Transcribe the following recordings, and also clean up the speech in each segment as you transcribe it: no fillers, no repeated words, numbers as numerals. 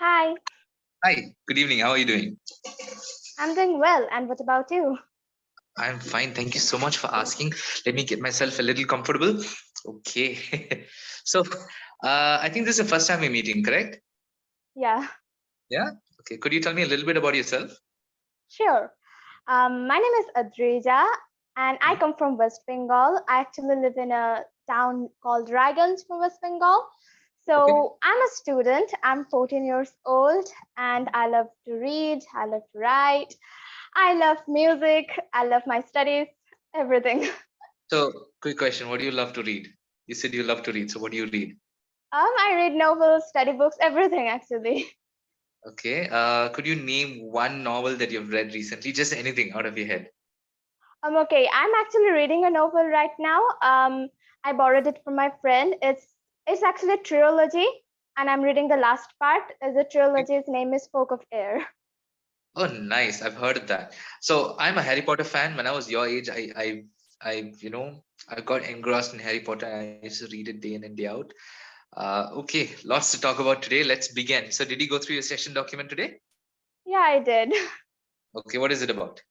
Hi, Hi, good evening. How are you doing? I'm doing well. And what about you? I'm fine. Thank you so much for asking. Let me get myself a little comfortable. Okay. So, I think this is the first time we're meeting, correct? Yeah, Yeah. Okay. Could you tell me a little bit about yourself? sure. My name is Adrija, and I Mhm. come from West Bengal. I actually live in a town called Raiganj from West Bengal. Okay. So I'm a student. I'm 14 years old, and I love to read. I love to write. I love music. I love my studies. Everything. So, quick question. What do you love to read? You said you love to read. So, what do you read? I read novels, study books, everything actually. Okay. Could you name one novel that you've read recently? Just anything out of your head. Okay. I'm actually reading a novel right now. I borrowed it from my friend. It's actually a trilogy, and I'm reading the last part. The Okay. trilogy's name is Folk of Air. Oh, nice. I've heard of that. So, I'm a Harry Potter fan. When I was your age, I got engrossed in Harry Potter. I used to read it day in and day out. Okay, lots to talk about today. Let's begin. So, did you go through your session document today? Yeah, I did. Okay, what is it about?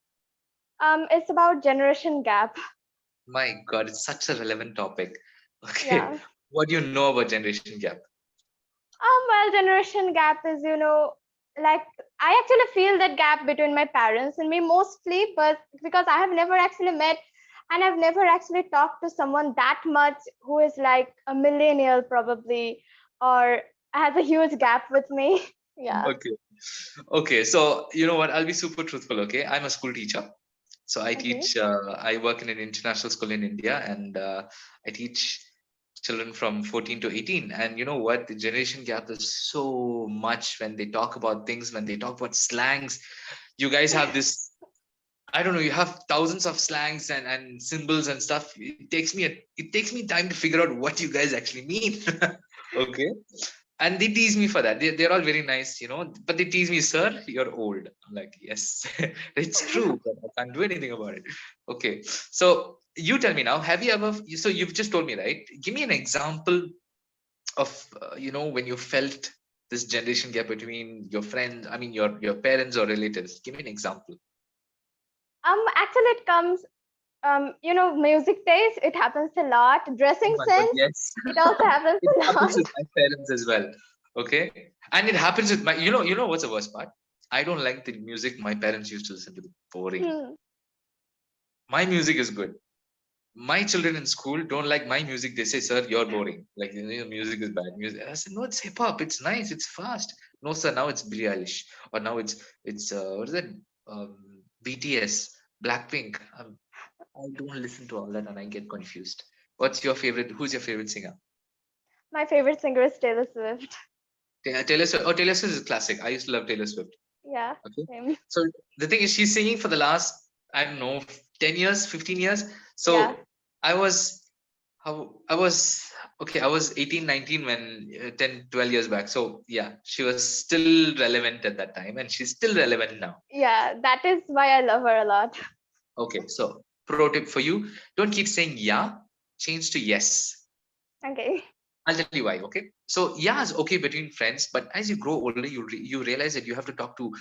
It's about generation gap. My God, it's such a relevant topic. Okay, Yeah. what do you know about generation gap? Well, generation gap is, like I actually feel that gap between my parents and me mostly, but because I have never actually met and I've never actually talked to someone that much who is like a millennial probably or has a huge gap with me. Yeah. Okay, okay. So, you know what? I'll be super truthful. Okay, I'm a school teacher. So I Okay. teach. I work in an international school in India, and I teach children from 14 to 18. And you know what? The generation gap is so much when they talk about things. When they talk about slangs, you guys have this. I don't know. You have thousands of slangs and symbols and stuff. It takes me time to figure out what you guys actually mean. Okay, and they tease me for that. They're all very nice, but they tease me, sir, you're old. I'm like, yes, it's true, but I can't do anything about it. Okay, so you tell me now, have you ever, so you've just told me, right? Give me an example of, when you felt this generation gap between your friends, I mean, your parents or relatives. Give me an example. Actually it comes music taste, it happens a lot. Oh Dressing my God, sense, yes. it also happens It a happens lot. with my parents as well. Okay. And it happens with you know what's the worst part? I don't like the music my parents used to listen to. Boring. Hmm. My music is good. My children in school don't like my music. They say, sir, you're boring. Like, your music is bad. Music. I said, no, it's hip hop. It's nice. It's fast. No, sir, now it's Billie Eilish. Or now it's what is that? BTS, Blackpink. I don't listen to all that and I get confused. What's your favorite? Who's your favorite singer? My favorite singer is Taylor Swift. Taylor Swift. Oh, Taylor Swift is a classic. I used to love Taylor Swift. Yeah, Okay. same. So the thing is, she's singing for the last, I don't know, 10 years, 15 years. Yeah. So I was, I was, okay, I was 18, 19 when 10, 12 years back. So yeah, she was still relevant at that time and she's still relevant now. Yeah, that is why I love her a lot. Okay. So pro tip for you, don't keep saying yeah, change to yes. Okay. I'll tell you why. Okay, so yeah, it's okay between friends, but as you grow older, you realize that you have to talk to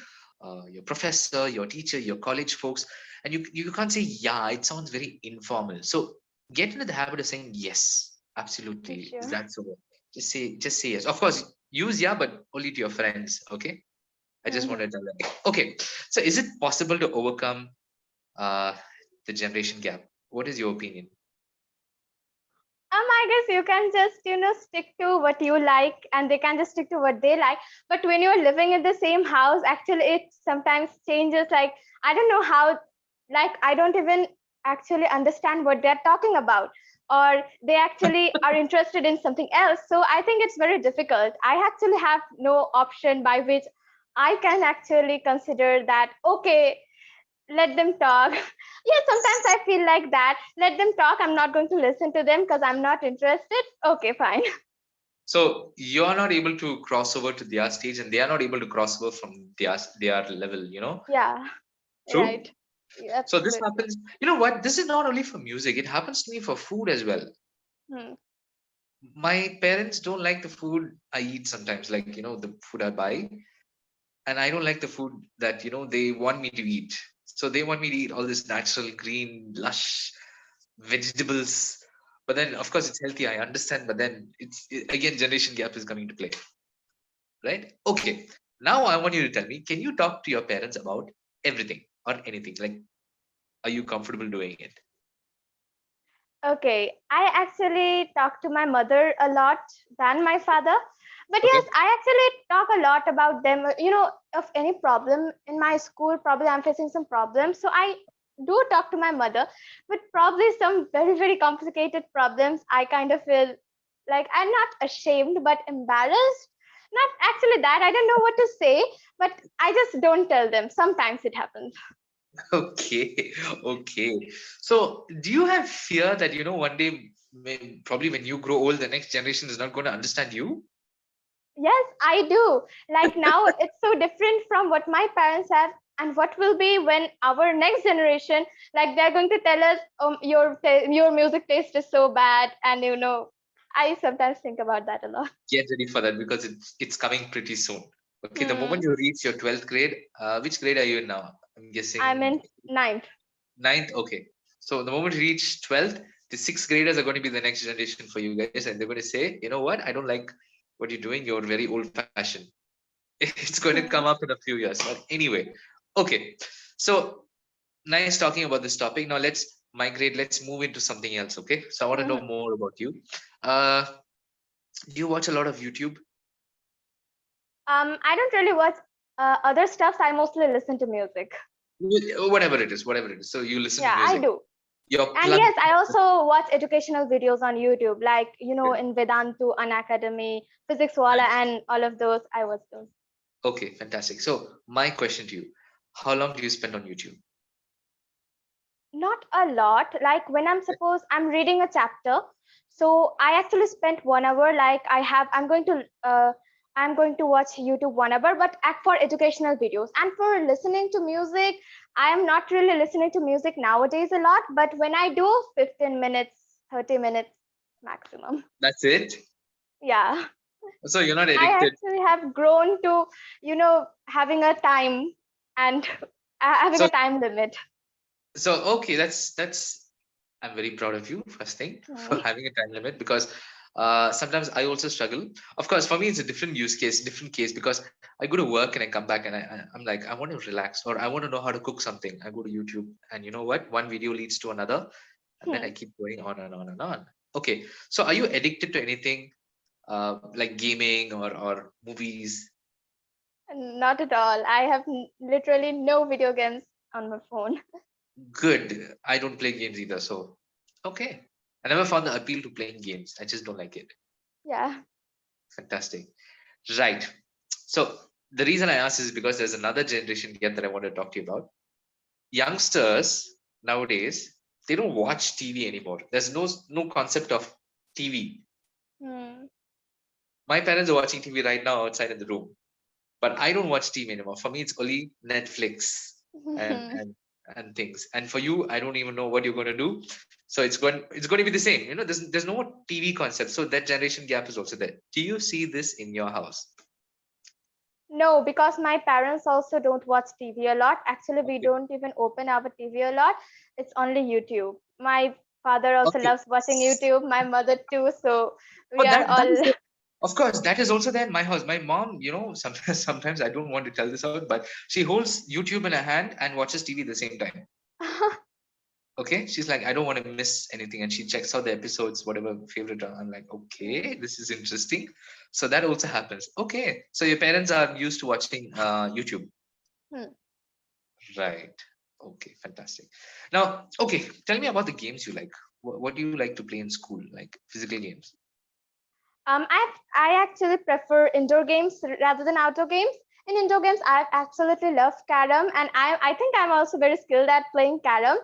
your professor, your teacher, your college folks, and you can't say yeah. It sounds very informal. So get into the habit of saying yes. For Absolutely, sure. that's the way. Just say yes. Of course, use yeah, but only to your friends. Okay, I just Mhm. want to tell that. Okay, so is it possible to overcome uh, the generation gap? What is your opinion? I guess you can just, stick to what you like and they can just stick to what they like. But when you're living in the same house, actually, it sometimes changes. Like, I don't know how, like, I don't even actually understand what they're talking about. Or they actually are interested in something else. So I think it's very difficult. I actually have no option by which I can actually consider that, okay, let them talk. Yeah, sometimes I feel like that. Let them talk. I'm not going to listen to them because I'm not interested. Okay, fine. So you're not able to cross over to their stage, and they are not able to cross over from their level. Yeah, True. right. Yeah, So this absolutely. happens. You know what? This is not only for music. It happens to me for food as well. Hmm. My parents don't like the food I eat sometimes, like, the food I buy. And I don't like the food that, they want me to eat. So they want me to eat all this natural, green, lush vegetables. But then, of course, it's healthy. I understand. But then, again, generation gap is coming to play, right? Okay. Now I want you to tell me, can you talk to your parents about everything or anything? Like, are you comfortable doing it? Okay, I actually talk to my mother a lot than my father. But Okay. yes, I actually talk a lot about them. Of any problem in my school, probably I'm facing some problems. So I do talk to my mother, but probably some very, very complicated problems. I kind of feel like I'm not ashamed, but embarrassed. Not actually that. I don't know what to say, but I just don't tell them. Sometimes it happens. Okay. Okay. So, do you have fear that, one day, probably when you grow old, the next generation is not going to understand you? Yes, I do. Like now, it's so different from what my parents have, and what will be when our next generation, like they're going to tell us, your music taste is so bad, and I sometimes think about that a lot. Get ready for that because it's coming pretty soon. Okay, the moment Hmm. you reach your 12th grade, which grade are you in now? I'm I'm guessing in ninth. ninth. Okay, so the moment you reach 12th, the sixth graders are going to be the next generation for you guys, and they're going to say, you know what, I don't like what you're doing. You're very old fashioned. It's going to come up Hmm. in a few years. But anyway, okay. So nice talking about this topic. Now let's migrate. Let's move into something else. Okay. So I want to know Mhm. more about you. Uh, do you watch a lot of YouTube? I don't really watch other stuffs. I mostly listen to music. Whatever it is, whatever it is. So you listen to Yeah, I music. do. You're And plugged. yes, I also watch educational videos on YouTube, like in Vedantu, Unacademy, Physics Wala, Nice. and all of those. I watch those. Okay, fantastic. So my question to you: how long do you spend on YouTube? Not a lot. Like when I'm reading a chapter, so I actually spent 1 hour. Like I'm going to watch YouTube 1 hour, but act for educational videos. And for listening to music, I am not really listening to music nowadays a lot. But when I do, 15 minutes, 30 minutes maximum. That's it. Yeah, So you're not I addicted. actually have grown to having a time and having So a time limit. okay, that's. I'm very proud of you, first thing, for Hmm. having a time limit because sometimes I also struggle. Of course, for me, it's a different use case, different case because I go to work and I come back and I'm like, I want to relax or I want to know how to cook something. I go to YouTube and you know what? One video leads to another and then Hmm. I keep going on and on and on. Okay, so are you addicted to anything like gaming or movies? Not at all. I have literally no video games on my phone. Good. I don't play games either, so okay. I never found the appeal to playing games. I just don't like it. Yeah. Fantastic. Right. So the reason I ask is because there's another generation gap that I want to talk to you about. Youngsters nowadays, they don't watch TV anymore. There's no concept of TV. Hmm. My parents are watching TV right now outside in the room, but I don't watch TV anymore. For me, it's only Netflix and and and things. And for you, I don't even know what you're going to do. So it's going to be the same. There's no more TV concept. So that generation gap is also there. Do you see this in your house? No, because my parents also don't watch TV a lot. Actually, we Okay. don't even open our TV a lot. It's only YouTube. My father also Okay. loves watching YouTube, my mother too. So we But are that is all. there. Of course, that is also there in my house. My mom, sometimes I don't want to tell this out, but she holds YouTube in her hand and watches TV at the same time. Okay, she's like, I don't want to miss anything, and she checks out the episodes, whatever favorite are. I'm like, okay, Hmm. this is interesting. So that also happens. Okay, so your parents are used to watching YouTube, Hmm. right? Okay, fantastic. Now, okay, tell me about the games you like. What do you like to play in school, like physical games? I actually prefer indoor games rather than outdoor games. In indoor games, I absolutely love carom, and I think I'm also very skilled at playing carom.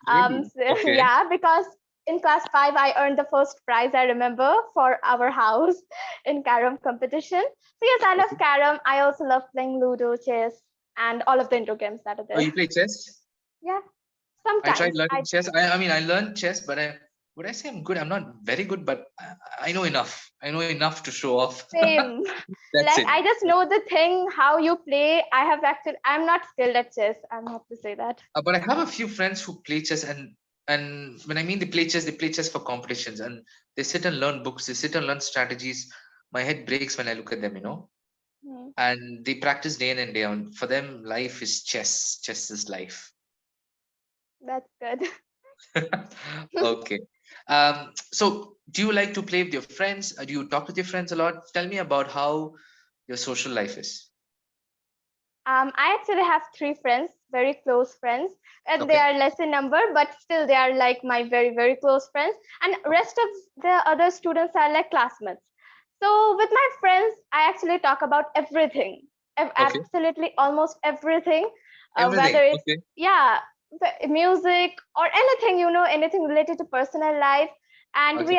Really? Okay. Yeah, because in class 5, I earned the first prize. I remember for our house in carom competition. So yes, I love Okay. carom. I also love playing Ludo, chess, and all of the indoor games that are Oh, there. you play chess? Yeah, I tried sometimes learning I. chess. I mean, I learned chess, but would I say I'm good? I'm not very good, but I know enough. I know enough to show off. Same. That's Like it. I just know the thing, how you play. I'm not skilled at chess. I'm have to say that. But I have a few friends who play chess, and when I mean they play chess for competitions, and they sit and learn books. They sit and learn strategies. My head breaks when I look at them, Hmm, and they practice day in and day out. For them, life is chess. Chess is life. that's good. Okay. So do you like to play with your friends? Do you talk with your friends a lot? Tell me about how your social life is. I actually have three friends, very close friends. They Okay. are less in number, but still they are like my very, very close friends. And Okay. rest of the other students are like classmates. So with my friends, I actually talk about everything, Okay. absolutely almost everything, Everything. whether it's Okay. yeah, music or anything, anything related to personal life. And Okay.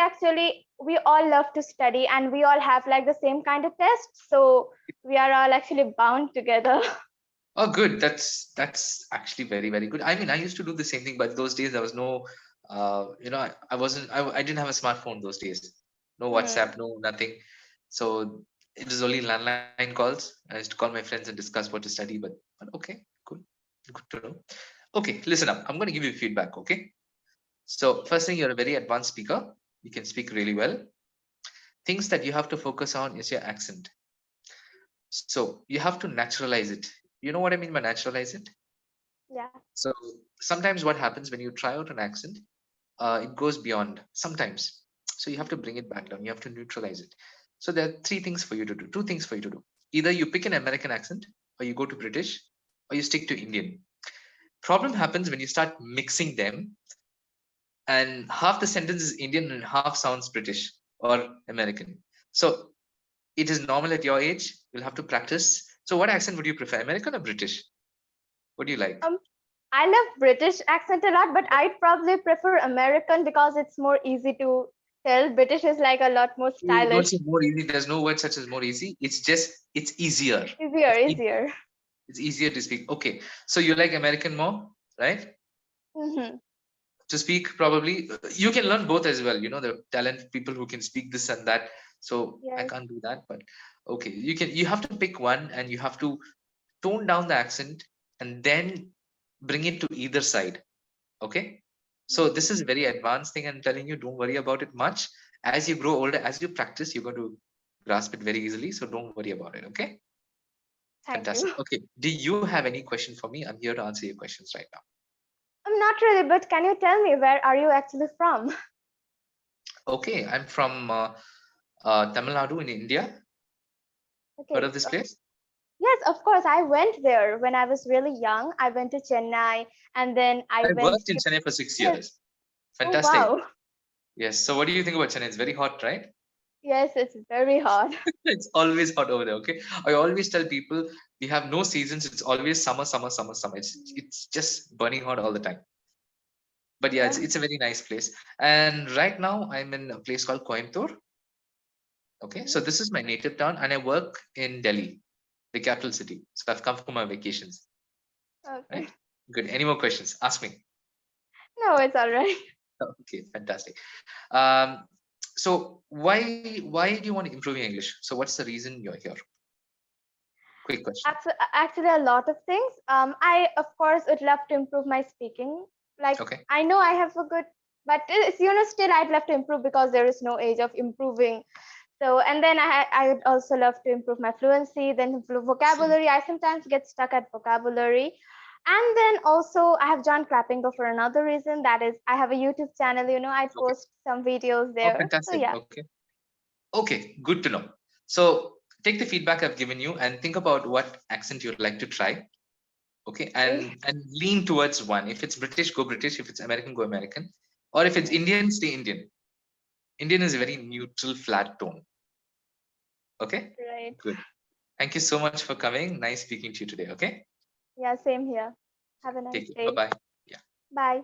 we all love to study, and we all have like the same kind of tests. So we are all actually bound together. Oh, good. That's actually very, very good. I mean, I used to do the same thing, but those days there was no, I wasn't, I didn't have a smartphone those days. No Hmm, WhatsApp, no nothing. So it was only landline calls. I used to call my friends and discuss what to study. But okay, good, good to know. Okay, listen up. I'm going to give you feedback. Okay. So first thing, you're a very advanced speaker. You can speak really well. Things that you have to focus on is your accent. So you have to naturalize it. You know what I mean by naturalize it? yeah. So sometimes what happens when you try out an accent, it goes beyond sometimes. So you have to bring it back down. You have to neutralize it. So there are three things for you to do, two things for you to do. Either you pick an American accent, or you go to British, or you stick to Indian. Problem happens when you start mixing them, and half the sentence is Indian and half sounds British or American. So it is normal at your age. You'll have to practice. So what accent would you prefer, American or British? What do you like? Um, I love British accent a lot, but I'd probably prefer American because it's more easy to tell. British is like a lot more Oh, don't stylish, say more easy. There's no word such as more easy. It's just it's easier. easier, It's, e- easier. it's easier to speak. Okay, so you like American more, right? Hmm. To speak probably you can learn both as well. The talent people who can speak this and that. So I Yes. can't do that, but okay, you have to pick one and you have to tone down the accent and then bring it to either side. Okay, so this Hmm. is very advanced thing. I'm telling you, don't worry about it much. As you grow older, as you practice, you're going to grasp it very easily, so don't worry about it. Okay, Thank fantastic. you. Okay, do you have any question for me? I'm here to answer your questions right now. I'm not really, but can you tell me where are you actually from? Okay, I'm from Tamil Nadu in India. Heard Okay. of this place? Yes, of course. I went there when I was really young. I went to Chennai, and then I I went worked in to Chennai for six yes. years. Oh Fantastic. wow. Yes. So, what do you think about Chennai? It's very hot, right? Yes, it's very hot. It's always hot over there. Okay. I always tell people we have no seasons. It's always summer, summer, summer, summer. It's just burning hot all the time. But yeah, Yeah. it's a very nice place. And right now, I'm in a place called Coimbatore. Okay. So, Mhm. this is my native town, and I work in Delhi, the capital city. So, I've come for my vacations. Okay. Right. Good. Any more questions? Ask me. No, it's all right. Okay. Fantastic. Um, so why do you want to improve your English? So what's the reason you're here? Quick question. Actually, a lot of things. I of course would love to improve my speaking. Like Okay. I know I have a good, but it's still I'd love to improve because there is no age of improving. So and then I would also love to improve my fluency. Then Excellent. vocabulary. I sometimes get stuck at vocabulary. And then also I have joined Clapingo for another reason. That is I have a YouTube channel. I Okay. post some videos Oh, there. So fantastic. yeah. Okay. Okay. Good to know. So take the feedback I've given you and think about what accent you'd like to try. Okay. Okay. And lean towards one. If it's British, go British. If it's American, go American. Or if it's Mhm. Indian, stay Indian. Indian is a very neutral, flat tone. Okay. Right. Good. Thank you so much for coming. Nice speaking to you today. Okay. Yeah. Same here. Have a nice Take it. Bye day. bye. Bye.